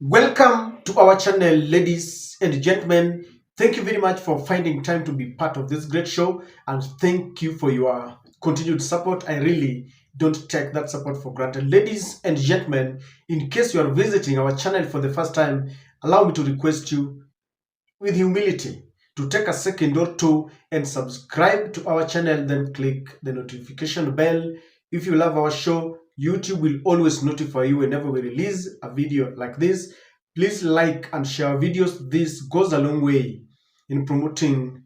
Welcome to our channel, ladies and gentlemen. Thank you very much for finding time to be part of this great show, and thank you for your continued support. I really don't take that support for granted. Ladies and gentlemen, in case you are visiting our channel for the first time, allow me to request you with humility to take a second or two and subscribe to our channel, then click the notification bell. If you love our show, YouTube will always notify you whenever we release a video like this. Please like and share videos. This goes a long way in promoting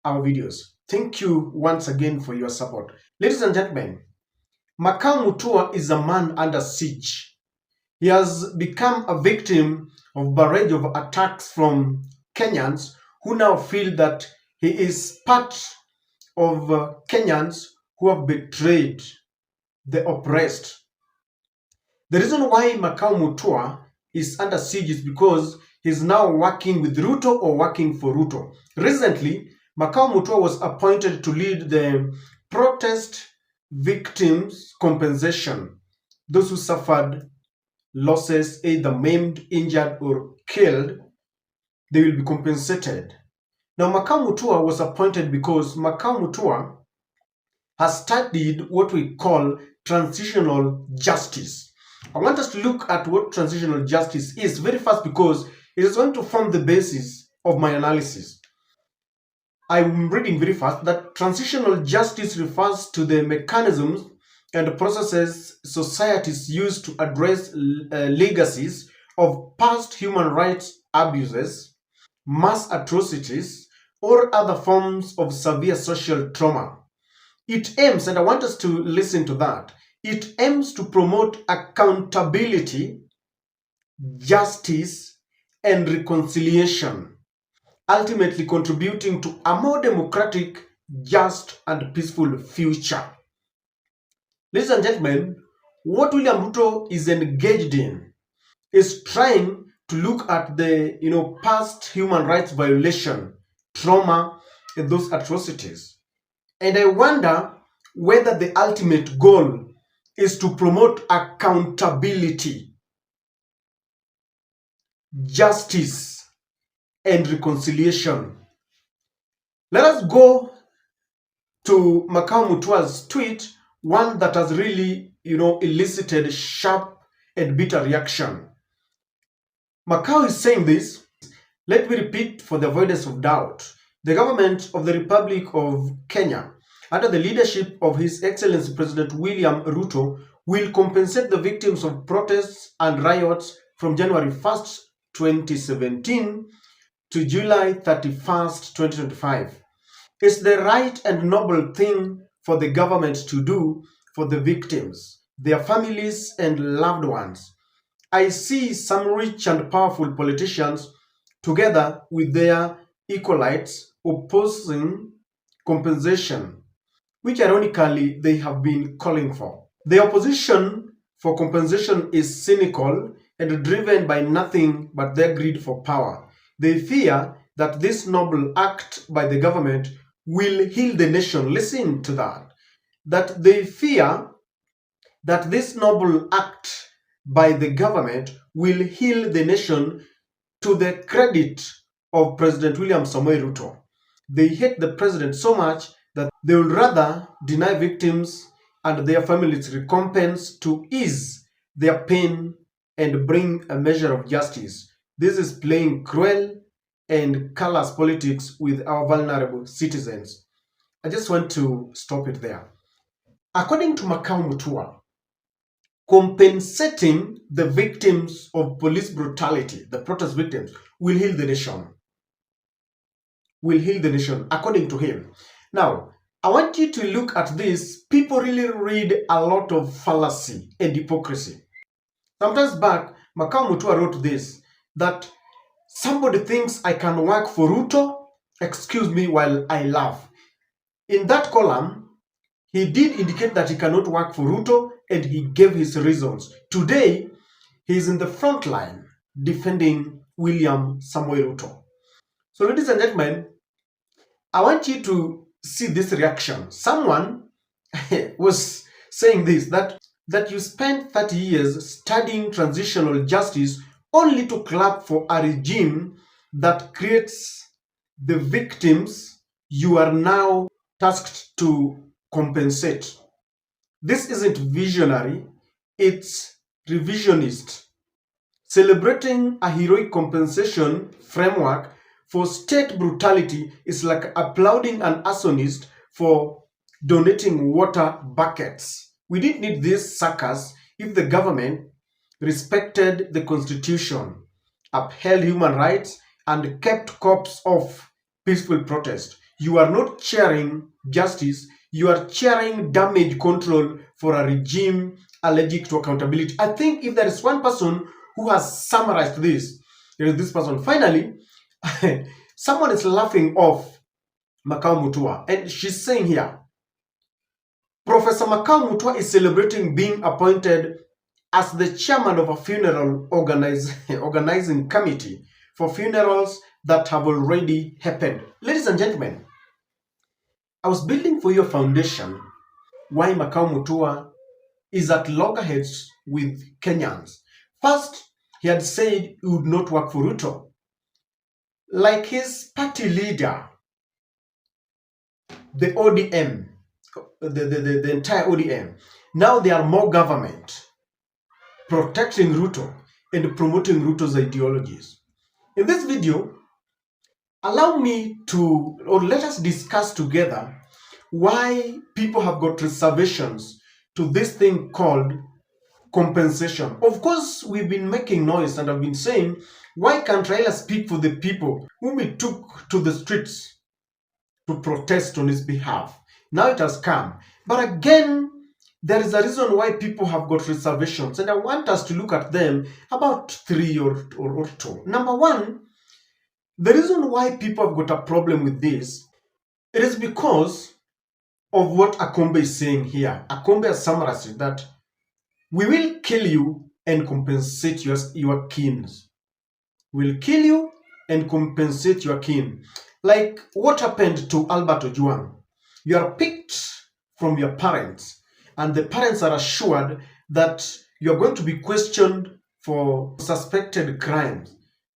our videos. Thank you once again for your support. Ladies and gentlemen, Muta is a man under siege. He has become a victim of barrage of attacks from Kenyans who now feel that he is part of Kenyans who have betrayed the oppressed. The reason why Muta is under siege is because he's now working with Ruto or working for Ruto. Recently, Muta was appointed to lead the protest victims compensation, those who suffered losses, either maimed, injured, or killed. They will be compensated. Now, Muta was appointed because Muta has studied what we call transitional justice. I want us to look at what transitional justice is very fast because it is going to form the basis of my analysis. I'm reading very fast that transitional justice refers to the mechanisms and processes societies use to address legacies of past human rights abuses, mass atrocities, or other forms of severe social trauma. It aims, and I want us to listen to that, it aims to promote accountability, justice, and reconciliation, ultimately contributing to a more democratic, just, and peaceful future. Ladies and gentlemen, what William Ruto is engaged in is trying to look at the past human rights violation, trauma, and those atrocities. And I wonder whether the ultimate goal is to promote accountability, justice, and reconciliation. Let us go to Muta's tweet, one that has really, elicited sharp and bitter reaction. Macau is saying this. Let me repeat for the avoidance of doubt. The government of the Republic of Kenya, under the leadership of His Excellency President William Ruto, will compensate the victims of protests and riots from January 1st, 2017 to July 31st, 2025. It's the right and noble thing for the government to do for the victims, their families, and loved ones. I see some rich and powerful politicians together with their acolytes opposing compensation, which ironically they have been calling for. The opposition for compensation is cynical and driven by nothing but their greed for power. They fear that this noble act by the government will heal the nation. Listen to that. That they fear that this noble act by the government will heal the nation to the credit of President William Samoei Ruto. They hate the president so much that they would rather deny victims and their families recompense to ease their pain and bring a measure of justice. This is playing cruel and callous politics with our vulnerable citizens. I just want to stop it there. According to Muta, compensating the victims of police brutality, the protest victims, will heal the nation. Will heal the nation, according to him. Now, I want you to look at this. People really read a lot of fallacy and hypocrisy. Sometimes back, Muta wrote this, that somebody thinks I can work for Ruto, excuse me, while I laugh. In that column, he did indicate that he cannot work for Ruto, and he gave his reasons. Today, he is in the front line defending William Samoei Ruto. So, ladies and gentlemen, I want you to see this reaction. Someone was saying this, that you spent 30 years studying transitional justice only to clap for a regime that creates the victims you are now tasked to compensate. This isn't visionary, it's revisionist. Celebrating a heroic compensation framework for state brutality is like applauding an arsonist for donating water buckets. We didn't need these suckers if the government respected the constitution, upheld human rights, and kept cops off peaceful protest. You are not cheering justice, you are cheering damage control for a regime allergic to accountability. I think if there is one person who has summarized this, it is this person. Finally, someone is laughing off Makau Mutua, and she's saying here, Professor Makau Mutua is celebrating being appointed as the chairman of a funeral organizing committee for funerals that have already happened. Ladies and gentlemen, I was building for your foundation why Makau Mutua is at loggerheads with Kenyans. First, he had said he would not work for Ruto. Like his party leader, the ODM, the entire ODM, now they are more government, protecting Ruto and promoting Ruto's ideologies. In this video, allow me to, or let us discuss together why people have got reservations to this thing called compensation. Of course, we've been making noise and I've been saying, why can't Raila speak for the people whom he took to the streets to protest on his behalf? Now it has come. But again, there is a reason why people have got reservations, and I want us to look at them about three or two. Number one, the reason why people have got a problem with this, it is because of what Akombe is saying here. Akombe has summarized it that we will kill you and compensate your kins. We'll kill you and compensate your kin. Like what happened to Albert Ojwang. You are picked from your parents, and the parents are assured that you're going to be questioned for suspected crimes.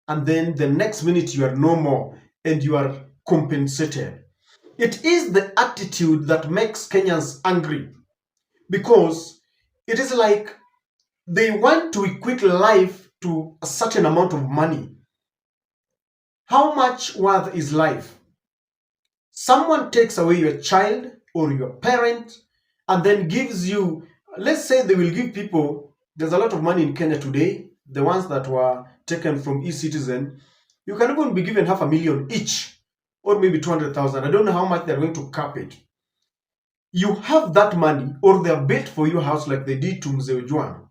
And then the next minute you are no more and you are compensated. It is the attitude that makes Kenyans angry, because it is like they want to equate life to a certain amount of money. How much worth is life? Someone takes away your child or your parent and then gives you, let's say they will give people, there's a lot of money in Kenya today, the ones that were taken from e-citizen, you can even be given 500,000 each, or maybe 200,000. I don't know how much they're going to cap it. You have that money, or they're built for your house like they did to Mzee Ojwang.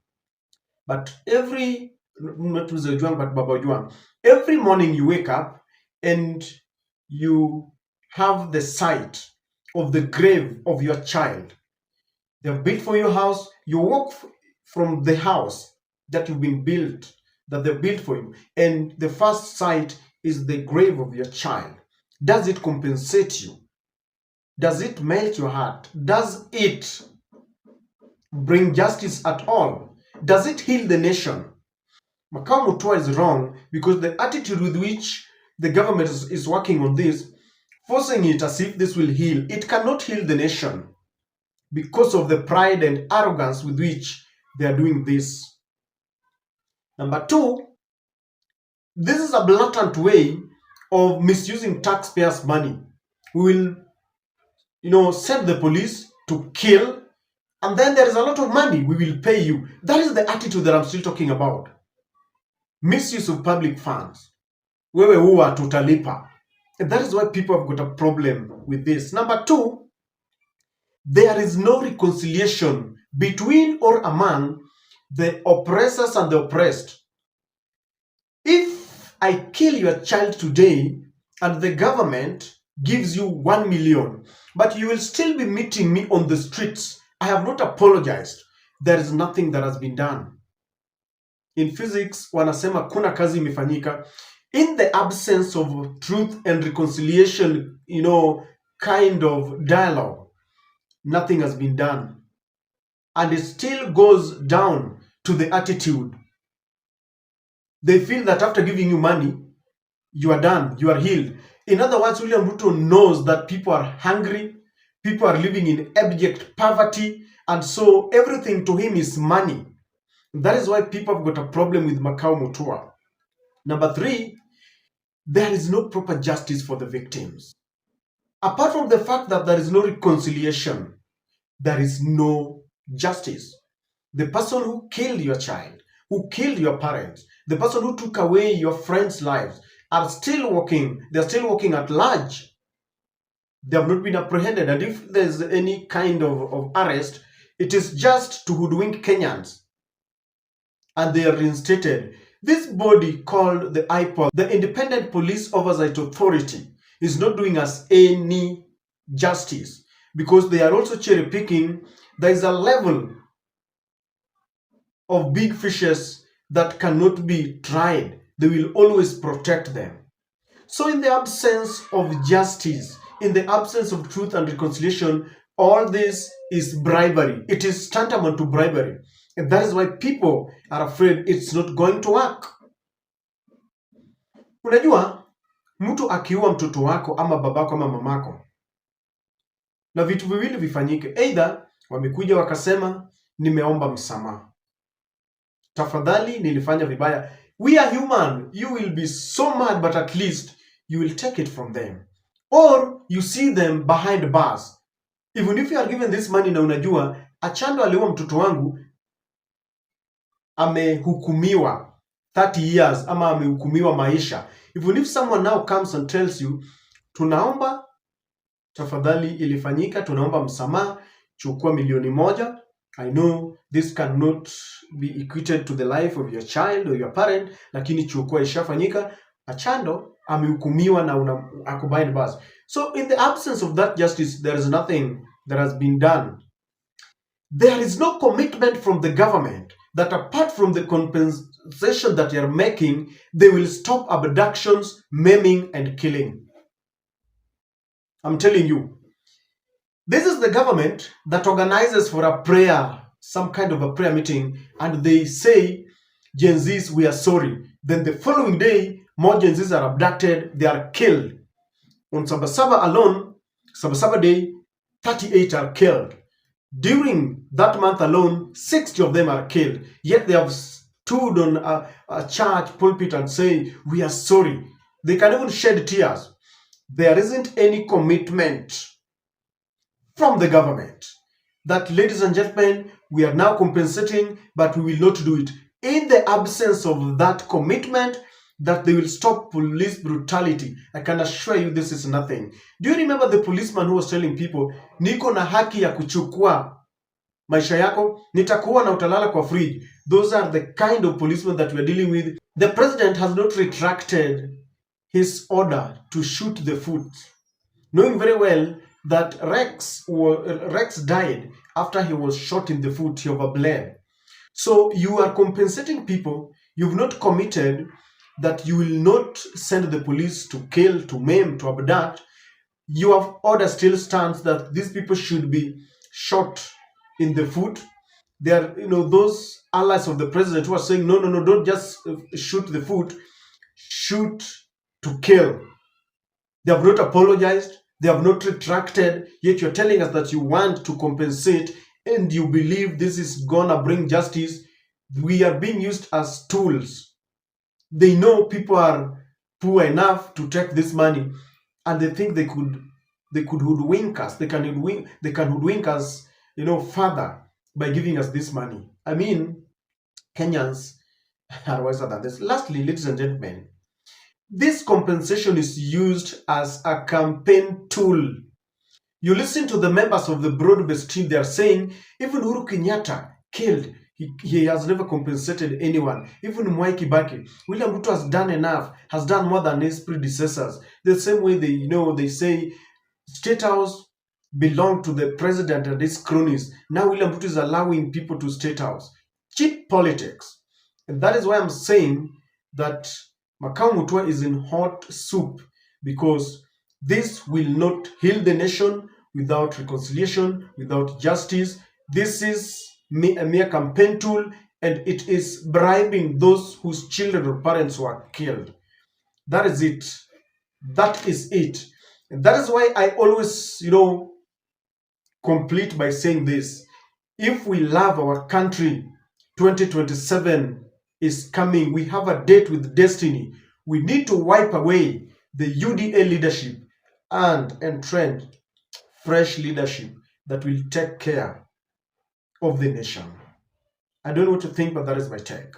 But not Mzee Ojwang, but Baba Ojwang, every morning you wake up and you have the sight of the grave of your child. They're built for your house. You walk from the house that you've been built, that they're built for you, and the first sight is the grave of your child. Does it compensate you? Does it melt your heart? Does it bring justice at all? Does it heal the nation? Makau Mutua is wrong, because the attitude with which the government is working on this, forcing it as if this will heal, it cannot heal the nation because of the pride and arrogance with which they are doing this. Number two, this is a blatant way of misusing taxpayers' money. We will, send the police to kill, and then there is a lot of money we will pay you. That is the attitude that I'm still talking about. Misuse of public funds. Wewe huwa tutalipa. And that is why people have got a problem with this. Number two, there is no reconciliation between or among the oppressors and the oppressed. If I kill your child today and the government gives you 1 million, but you will still be meeting me on the streets, I have not apologized. There is nothing that has been done. In physics, wanasema kuna kazi imefanyika. In the absence of truth and reconciliation, kind of dialogue, nothing has been done. And it still goes down to the attitude. They feel that after giving you money, you are done, you are healed. In other words, William Ruto knows that people are hungry, people are living in abject poverty, and so everything to him is money. That is why people have got a problem with Makau Mutua. Number three, there is no proper justice for the victims. Apart from the fact that there is no reconciliation, there is no justice. The person who killed your child, who killed your parents, the person who took away your friends' lives are still working. They're still working at large. They have not been apprehended. And if there's any kind of arrest, it is just to hoodwink Kenyans. And they are reinstated. This body called the IPOD, the Independent Police Oversight Authority, is not doing us any justice because they are also cherry picking. There is a level of big fishes that cannot be tried. They will always protect them. So in the absence of justice, in the absence of truth and reconciliation, all this is bribery. It is tantamount to bribery. And that is why people are afraid it's not going to work. Unajua, mtu akiua mtoto wako ama babako ama mamako, na vitu viwili vifanyike. Either wamekuja wakasema nimeomba msamaha, tafadhali nilifanya vibaya. We are human. You will be so mad, but at least you will take it from them. Or you see them behind bars. Even if you are given this money na unajua Achando aliua mtoto wangu, amehukumiwa 30 years ama amehukumiwa maisha. Even if someone now comes and tells you, tunaomba tafadhali ilifanyika, tunaomba msamaha, chukua $1,000,000. I know this cannot be equated to the life of your child or your parent, lakini chukua ishafanyika. Achando amehukumiwa na ako behind bars. So in the absence of that justice, there is nothing that has been done. There is no commitment from the government that apart from the compensation that they are making, they will stop abductions, maiming, and killing. I'm telling you. This is the government that organizes for a prayer, some kind of a prayer meeting, and they say, Gen Zs, we are sorry. Then the following day, more Gen Zs are abducted, they are killed. On Sabasaba alone, Sabasaba Day, 38 are killed. During that month alone, 60 of them are killed. Yet they have stood on a church pulpit and say, we are sorry. They can even shed tears. There isn't any commitment from the government that, ladies and gentlemen, we are now compensating, but we will not do it. In the absence of that commitment, that they will stop police brutality, I can assure you this is nothing. Do you remember the policeman who was telling people, niko na haki ya kuchukua maisha yako, nitakuwa na utalala kwa fridge? Those are the kind of policemen that we are dealing with. The president has not retracted his order to shoot the foot, knowing very well that Rex died after he was shot in the foot. He overbled. So you are compensating people. You've not committed that you will not send the police to kill, to maim, to abduct. Your order still stands that these people should be shot in the foot. They are, those allies of the president who are saying, no, don't just shoot the foot, shoot to kill. They have not apologized. They have not retracted. Yet you're telling us that you want to compensate and you believe this is gonna bring justice. We are being used as tools. They know people are poor enough to take this money, and they think they could hoodwink us. They can hoodwink us, further by giving us this money. I mean, Kenyans are wiser than this. Lastly, ladies and gentlemen, this compensation is used as a campaign tool. You listen to the members of the broad-based team, they are saying, even Uhuru Kenyatta killed, he has never compensated anyone. Even Mwai Kibaki, William Ruto has done enough, has done more than his predecessors. The same way they say State House belonged to the president and his cronies. Now William Ruto is allowing people to State House. Cheap politics. And that is why I'm saying that Makau Mutua is in hot soup, because this will not heal the nation without reconciliation, without justice. This is a mere campaign tool. and it is bribing those whose children or parents were killed. That is it. That is it. And that is why I always, complete by saying this. If we love our country, 2027 is coming. We have a date with destiny. We need to wipe away the UDA leadership and entrench fresh leadership that will take care of the nation. I don't know what to think, but that is my take.